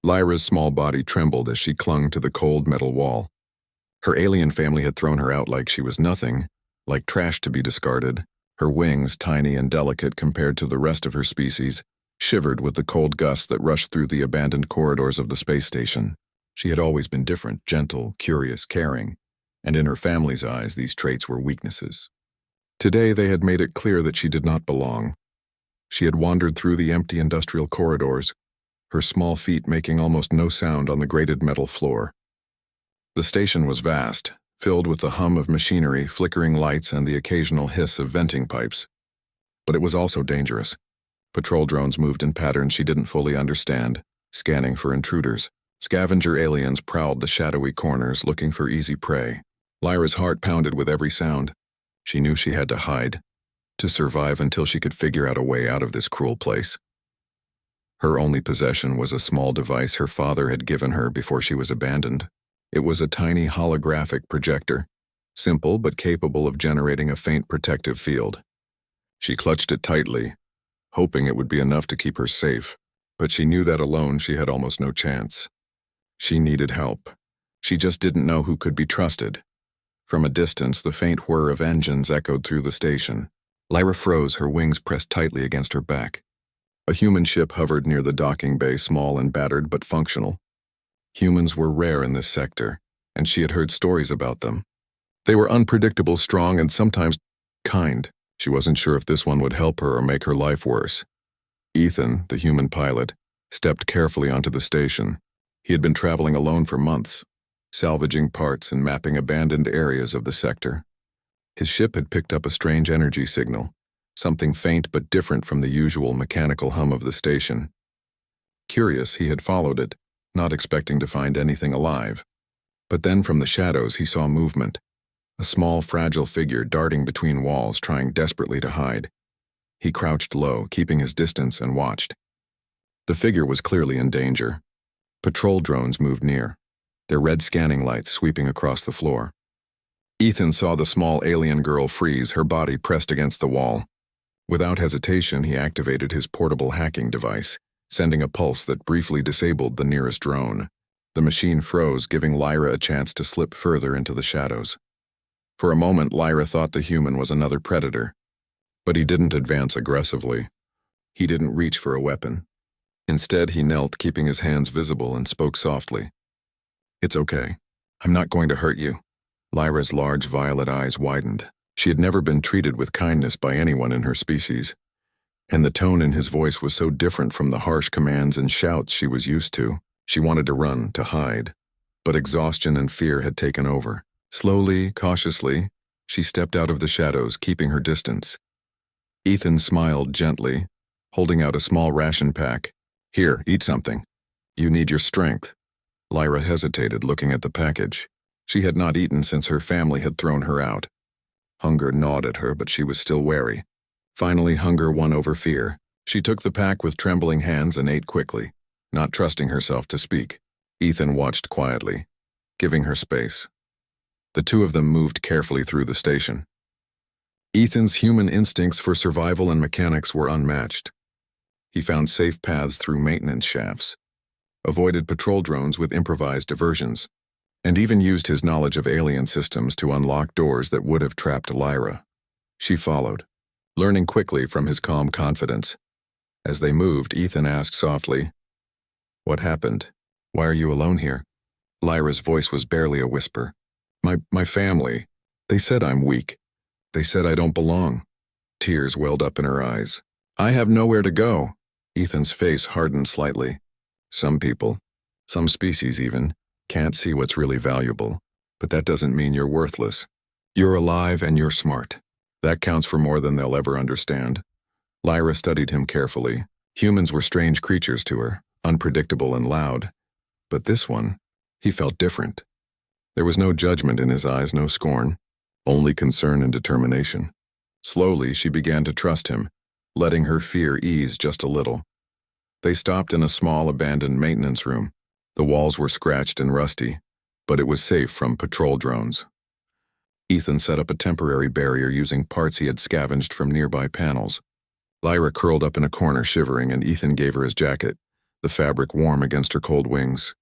Lyra's small body trembled as she clung to the cold metal wall. Her alien family had thrown her out like she was nothing, like trash to be discarded. Her wings, tiny and delicate compared to the rest of her species, shivered with the cold gusts that rushed through the abandoned corridors of the space station. She had always been different, gentle, curious, caring, and in her family's eyes these traits were weaknesses. Today they had made it clear that she did not belong. She had wandered through the empty industrial corridors, her small feet making almost no sound on the grated metal floor. The station was vast, filled with the hum of machinery, flickering lights, and the occasional hiss of venting pipes. But it was also dangerous. Patrol drones moved in patterns she didn't fully understand, scanning for intruders. Scavenger aliens prowled the shadowy corners, looking for easy prey. Lyra's heart pounded with every sound. She knew she had to hide, to survive until she could figure out a way out of this cruel place. Her only possession was a small device her father had given her before she was abandoned. It was a tiny holographic projector, simple but capable of generating a faint protective field. She clutched it tightly, hoping it would be enough to keep her safe, but she knew that alone she had almost no chance. She needed help. She just didn't know who could be trusted. From a distance, the faint whir of engines echoed through the station. Lyra froze, her wings pressed tightly against her back. A human ship hovered near the docking bay, small and battered but functional. Humans were rare in this sector, and she had heard stories about them. They were unpredictable, strong, and sometimes kind. She wasn't sure if this one would help her or make her life worse. Ethan, the human pilot, stepped carefully onto the station. He had been traveling alone for months, salvaging parts and mapping abandoned areas of the sector. His ship had picked up a strange energy signal, something faint but different from the usual mechanical hum of the station. Curious, he had followed it, not expecting to find anything alive. But then from the shadows he saw movement, a small, fragile figure darting between walls, trying desperately to hide. He crouched low, keeping his distance, and watched. The figure was clearly in danger. Patrol drones moved near, their red scanning lights sweeping across the floor. Ethan saw the small alien girl freeze, her body pressed against the wall. Without hesitation, he activated his portable hacking device, sending a pulse that briefly disabled the nearest drone. The machine froze, giving Lyra a chance to slip further into the shadows. For a moment, Lyra thought the human was another predator. But he didn't advance aggressively. He didn't reach for a weapon. Instead, he knelt, keeping his hands visible, and spoke softly. "It's okay. I'm not going to hurt you." Lyra's large violet eyes widened. She had never been treated with kindness by anyone in her species, and the tone in his voice was so different from the harsh commands and shouts she was used to. She wanted to run, to hide, but exhaustion and fear had taken over. Slowly, cautiously, she stepped out of the shadows, keeping her distance. Ethan smiled gently, holding out a small ration pack. "Here, eat something. You need your strength." Lyra hesitated, looking at the package. She had not eaten since her family had thrown her out. Hunger gnawed at her, but she was still wary. Finally, hunger won over fear. She took the pack with trembling hands and ate quickly, not trusting herself to speak. Ethan watched quietly, giving her space. The two of them moved carefully through the station. Ethan's human instincts for survival and mechanics were unmatched. He found safe paths through maintenance shafts, avoided patrol drones with improvised diversions, and even used his knowledge of alien systems to unlock doors that would have trapped Lyra. She followed, learning quickly from his calm confidence. As they moved, Ethan asked softly, "What happened? Why are you alone here?" Lyra's voice was barely a whisper. My family. They said I'm weak. They said I don't belong." Tears welled up in her eyes. "I have nowhere to go." Ethan's face hardened slightly. "Some people, some species even, can't see what's really valuable, but that doesn't mean you're worthless. You're alive and you're smart. That counts for more than they'll ever understand." Lyra studied him carefully. Humans were strange creatures to her, unpredictable and loud. But this one, he felt different. There was no judgment in his eyes, no scorn, only concern and determination. Slowly, she began to trust him, letting her fear ease just a little. They stopped in a small abandoned maintenance room. The walls were scratched and rusty, but it was safe from patrol drones. Ethan set up a temporary barrier using parts he had scavenged from nearby panels. Lyra curled up in a corner shivering, and Ethan gave her his jacket. the fabric warm against her cold wings.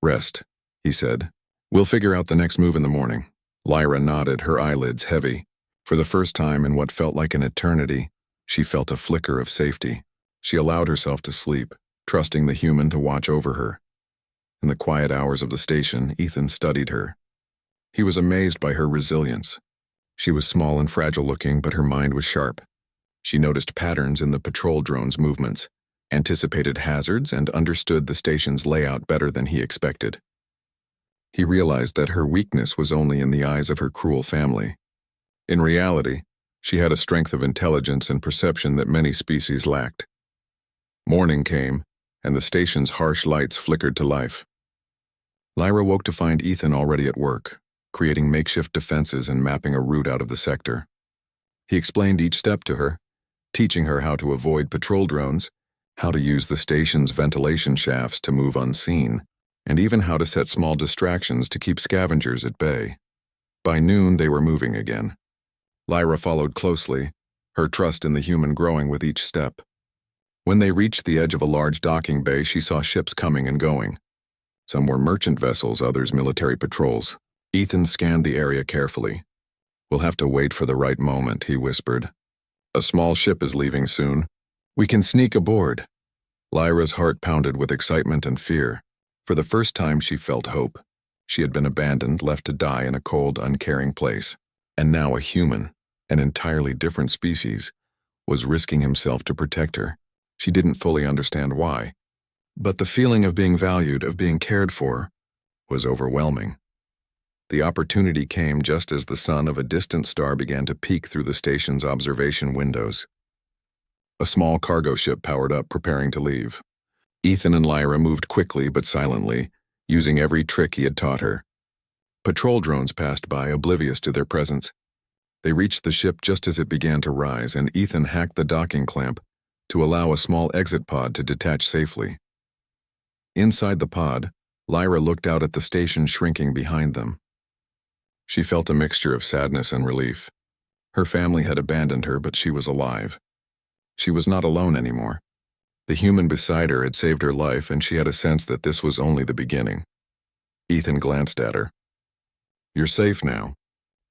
"Rest," he said. "We'll figure out the next move in the morning." Lyra nodded, her eyelids heavy. For the first time in what felt like an eternity, she felt a flicker of safety. She allowed herself to sleep, trusting the human to watch over her. In the quiet hours of the station, Ethan studied her. He was amazed by her resilience. She was small and fragile-looking, but her mind was sharp. She noticed patterns in the patrol drone's movements, anticipated hazards, and understood the station's layout better than he expected. He realized that her weakness was only in the eyes of her cruel family. In reality, she had a strength of intelligence and perception that many species lacked. Morning came, and the station's harsh lights flickered to life. Lyra woke to find Ethan already at work, creating makeshift defenses and mapping a route out of the sector. He explained each step to her, teaching her how to avoid patrol drones, how to use the station's ventilation shafts to move unseen, and even how to set small distractions to keep scavengers at bay. By noon, they were moving again. Lyra followed closely, her trust in the human growing with each step. When they reached the edge of a large docking bay, she saw ships coming and going. Some were merchant vessels, others military patrols. Ethan scanned the area carefully. "We'll have to wait for the right moment," he whispered. "A small ship is leaving soon. We can sneak aboard." Lyra's heart pounded with excitement and fear. For the first time, she felt hope. She had been abandoned, left to die in a cold, uncaring place. And now a human, an entirely different species, was risking himself to protect her. She didn't fully understand why. But the feeling of being valued, of being cared for, was overwhelming. The opportunity came just as the sun of a distant star began to peek through the station's observation windows. A small cargo ship powered up, preparing to leave. Ethan and Lyra moved quickly but silently, using every trick he had taught her. Patrol drones passed by, oblivious to their presence. They reached the ship just as it began to rise, and Ethan hacked the docking clamp to allow a small exit pod to detach safely. Inside the pod, Lyra looked out at the station shrinking behind them. She felt a mixture of sadness and relief. Her family had abandoned her, but she was alive. She was not alone anymore. The human beside her had saved her life, and she had a sense that this was only the beginning. Ethan glanced at her. "You're safe now.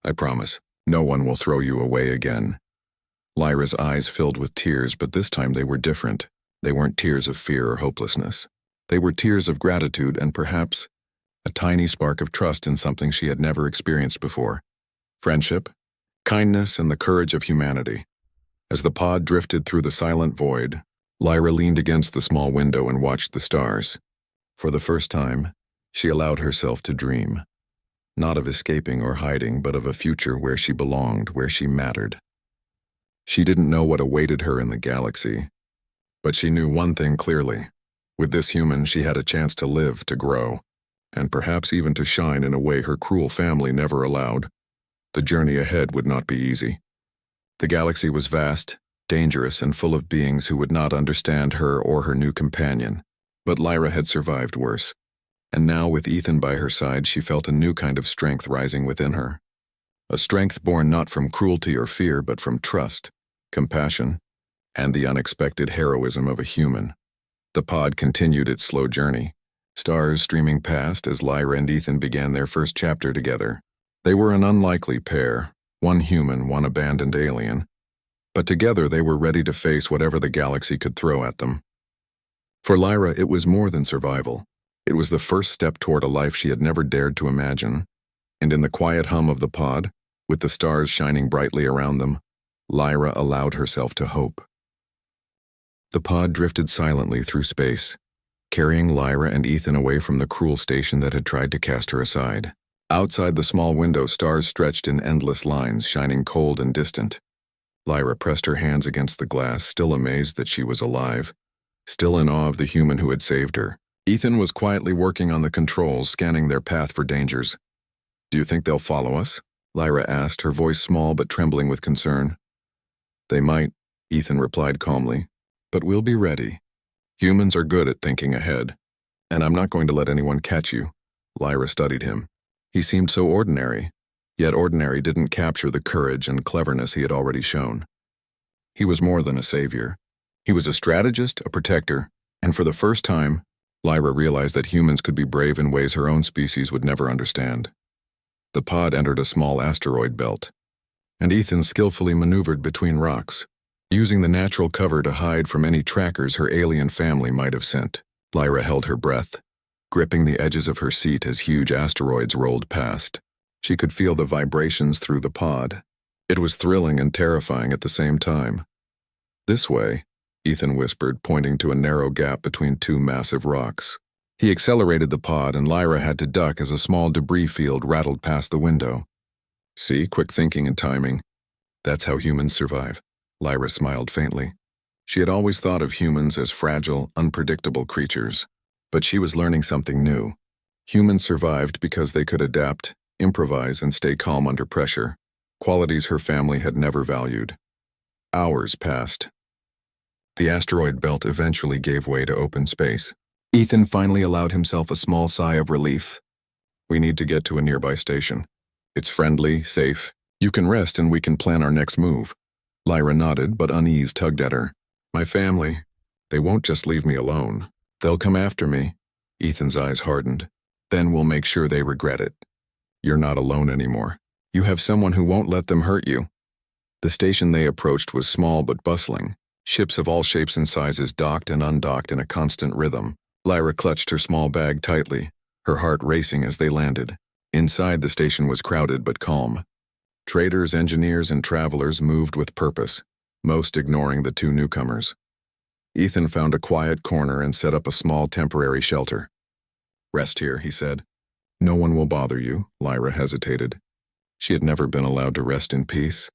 I promise. No one will throw you away again." Lyra's eyes filled with tears, but this time they were different. They weren't tears of fear or hopelessness. They were tears of gratitude and perhaps a tiny spark of trust in something she had never experienced before. Friendship, kindness, and the courage of humanity. As the pod drifted through the silent void, Lyra leaned against the small window and watched the stars. For the first time, she allowed herself to dream. Not of escaping or hiding, but of a future where she belonged, where she mattered. She didn't know what awaited her in the galaxy, but she knew one thing clearly. With this human, she had a chance to live, to grow, and perhaps even to shine in a way her cruel family never allowed. The journey ahead would not be easy. The galaxy was vast, dangerous, and full of beings who would not understand her or her new companion. But Lyra had survived worse. And now, with Ethan by her side, she felt a new kind of strength rising within her. A strength born not from cruelty or fear, but from trust, compassion, and the unexpected heroism of a human. The pod continued its slow journey, stars streaming past as Lyra and Ethan began their first chapter together. They were an unlikely pair, one human, one abandoned alien. But together they were ready to face whatever the galaxy could throw at them. For Lyra, it was more than survival. It was the first step toward a life she had never dared to imagine. And in the quiet hum of the pod, with the stars shining brightly around them, Lyra allowed herself to hope. The pod drifted silently through space, carrying Lyra and Ethan away from the cruel station that had tried to cast her aside. Outside the small window, stars stretched in endless lines, shining cold and distant. Lyra pressed her hands against the glass, still amazed that she was alive, still in awe of the human who had saved her. Ethan was quietly working on the controls, scanning their path for dangers. "Do you think they'll follow us?" Lyra asked, her voice small but trembling with concern. "They might," Ethan replied calmly, "but we'll be ready. Humans are good at thinking ahead. And I'm not going to let anyone catch you." Lyra studied him. He seemed so ordinary, yet ordinary didn't capture the courage and cleverness he had already shown. He was more than a savior. He was a strategist, a protector, And for the first time, Lyra realized that humans could be brave in ways her own species would never understand. The pod entered a small asteroid belt, and Ethan skillfully maneuvered between rocks, using the natural cover to hide from any trackers her alien family might have sent. Lyra held her breath, gripping the edges of her seat as huge asteroids rolled past. She could feel the vibrations through the pod. It was thrilling and terrifying at the same time. "This way," Ethan whispered, pointing to a narrow gap between two massive rocks. He accelerated the pod, and Lyra had to duck as a small debris field rattled past the window. "See, quick thinking and timing. That's how humans survive." Lyra smiled faintly. She had always thought of humans as fragile, unpredictable creatures, but she was learning something new. Humans survived because they could adapt, improvise, and stay calm under pressure, qualities her family had never valued. Hours passed. The asteroid belt eventually gave way to open space. Ethan finally allowed himself a small sigh of relief. "We need to get to a nearby station. It's friendly, safe. You can rest and we can plan our next move." Lyra nodded, but unease tugged at her. "My family, they won't just leave me alone. They'll come after me." Ethan's eyes hardened. "Then we'll make sure they regret it. You're not alone anymore. You have someone who won't let them hurt you." The station they approached was small but bustling. Ships of all shapes and sizes docked and undocked in a constant rhythm. Lyra clutched her small bag tightly, her heart racing as they landed. Inside, the station was crowded but calm. Traders, engineers, and travelers moved with purpose, most ignoring the two newcomers. Ethan found a quiet corner and set up a small temporary shelter. "Rest here," he said. "No one will bother you." Lyra hesitated. She had never been allowed to rest in peace.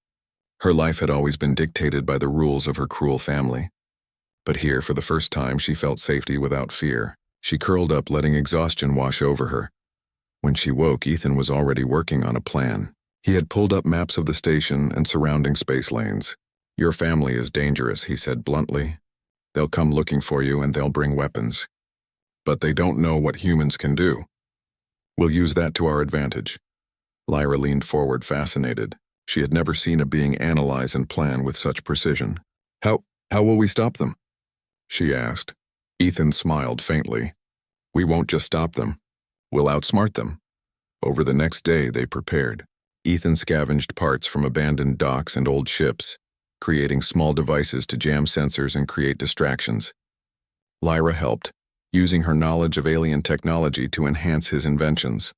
Her life had always been dictated by the rules of her cruel family. But here, for the first time, she felt safety without fear. She curled up, letting exhaustion wash over her. When she woke, Ethan was already working on a plan. He had pulled up maps of the station and surrounding space lanes. "Your family is dangerous," he said bluntly. "They'll come looking for you and they'll bring weapons. But they don't know what humans can do. We'll use that to our advantage." Lyra leaned forward, fascinated. She had never seen a being analyze and plan with such precision. How will we stop them?" she asked. Ethan smiled faintly. "We won't just stop them. We'll outsmart them." Over the next day, they prepared. Ethan scavenged parts from abandoned docks and old ships, creating small devices to jam sensors and create distractions. Lyra helped, using her knowledge of alien technology to enhance his inventions.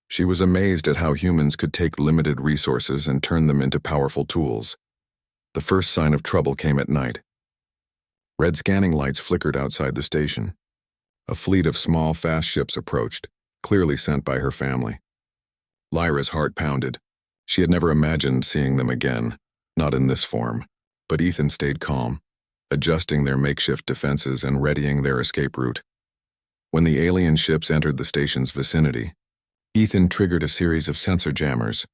She was amazed at how humans could take limited resources and turn them into powerful tools. The first sign of trouble came at night. Red scanning lights flickered outside the station. A fleet of small, fast ships approached, clearly sent by her family. Lyra's heart pounded. She had never imagined seeing them again, not in this form. But Ethan stayed calm, adjusting their makeshift defenses and readying their escape route. When the alien ships entered the station's vicinity, Ethan triggered a series of sensor jammers,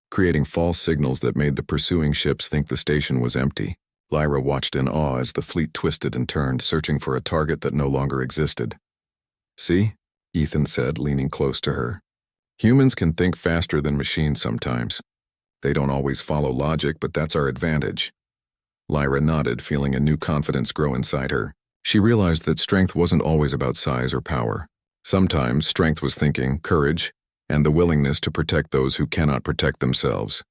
creating false signals that made the pursuing ships think the station was empty. Lyra watched in awe as the fleet twisted and turned, searching for a target that no longer existed. "See?" Ethan said, leaning close to her. "Humans can think faster than machines sometimes. They don't always follow logic, but that's our advantage." Lyra nodded, feeling a new confidence grow inside her. She realized that strength wasn't always about size or power. Sometimes strength was thinking, courage, and the willingness to protect those who cannot protect themselves.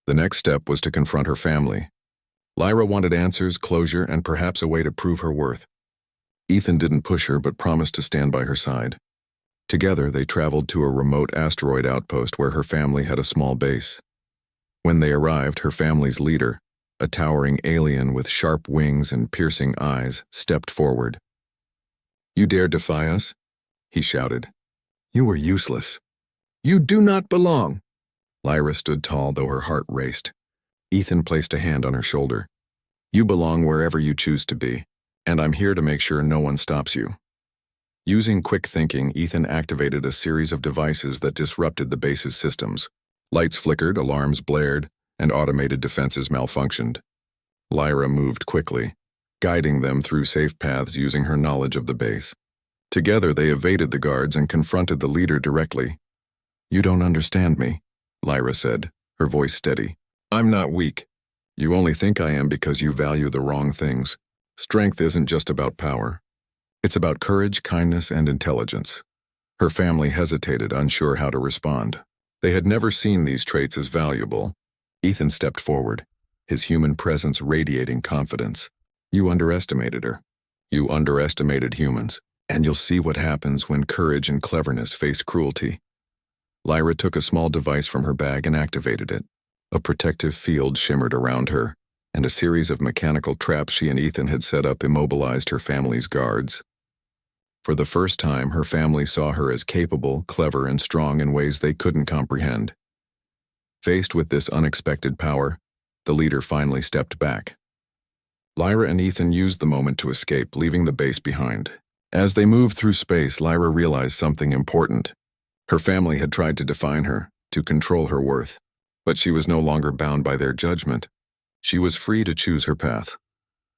The next step was to confront her family. Lyra wanted answers, closure, and perhaps a way to prove her worth. Ethan didn't push her but promised to stand by her side. Together, they traveled to a remote asteroid outpost where her family had a small base. When they arrived, her family's leader, a towering alien with sharp wings and piercing eyes, stepped forward. "You dare defy us?" he shouted. "You were useless. You do not belong." Lyra stood tall, though her heart raced. Ethan placed a hand on her shoulder. "You belong wherever you choose to be, and I'm here to make sure no one stops you." Using quick thinking, Ethan activated a series of devices that disrupted the base's systems. Lights flickered, alarms blared, and automated defenses malfunctioned. Lyra moved quickly, guiding them through safe paths using her knowledge of the base. Together, they evaded the guards and confronted the leader directly. "You don't understand me," Lyra said, her voice steady. "I'm not weak. You only think I am because you value the wrong things. Strength isn't just about power. It's about courage, kindness, and intelligence. Her family hesitated, unsure how to respond. They had never seen these traits as valuable. Ethan stepped forward, his human presence radiating confidence. You underestimated her. You underestimated humans, and you'll see what happens when courage and cleverness face cruelty. Lyra took a small device from her bag and activated it. A protective field shimmered around her, and a series of mechanical traps she and Ethan had set up immobilized her family's guards. For the first time, her family saw her as capable, clever, and strong in ways they couldn't comprehend. Faced with this unexpected power, the leader finally stepped back. Lyra and Ethan used the moment to escape, leaving the base behind. As they moved through space, Lyra realized something important. Her family had tried to define her, to control her worth, but she was no longer bound by their judgment. She was free to choose her path.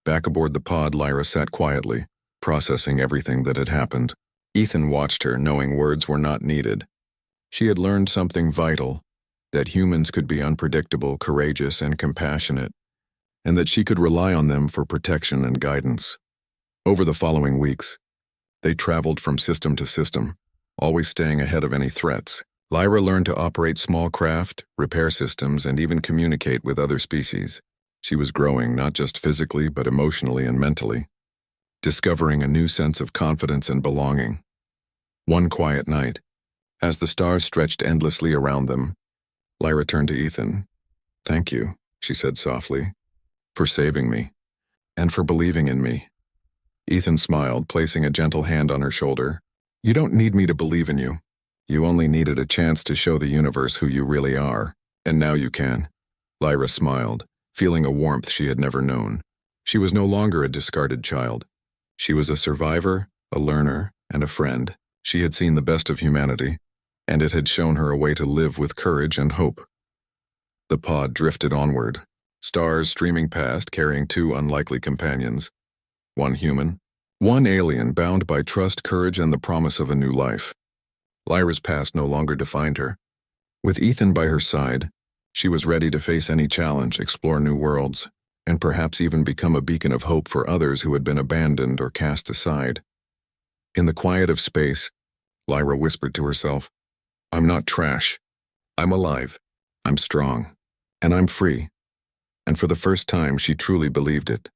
Back aboard the pod, Lyra sat quietly, processing everything that had happened. Ethan watched her, knowing words were not needed. She had learned something vital, that humans could be unpredictable, courageous, and compassionate, and that she could rely on them for protection and guidance. Over the following weeks, they traveled from system to system, always staying ahead of any threats. Lyra learned to operate small craft, repair systems, and even communicate with other species. She was growing not just physically but emotionally and mentally, discovering a new sense of confidence and belonging. One quiet night, as the stars stretched endlessly around them, Lyra turned to Ethan. "Thank you," she said softly, "for saving me, and for believing in me." Ethan smiled, placing a gentle hand on her shoulder. "You don't need me to believe in you. You only needed a chance to show the universe who you really are, and now you can." Lyra smiled, feeling a warmth she had never known. She was no longer a discarded child. She was a survivor, a learner, and a friend. She had seen the best of humanity, and it had shown her a way to live with courage and hope. The pod drifted onward, stars streaming past carrying two unlikely companions. One human, one alien bound by trust, courage, and the promise of a new life. Lyra's past no longer defined her. With Ethan by her side, she was ready to face any challenge, explore new worlds, and perhaps even become a beacon of hope for others who had been abandoned or cast aside. In the quiet of space, Lyra whispered to herself, "I'm not trash. I'm alive. I'm strong. And I'm free." And for the first time, she truly believed it.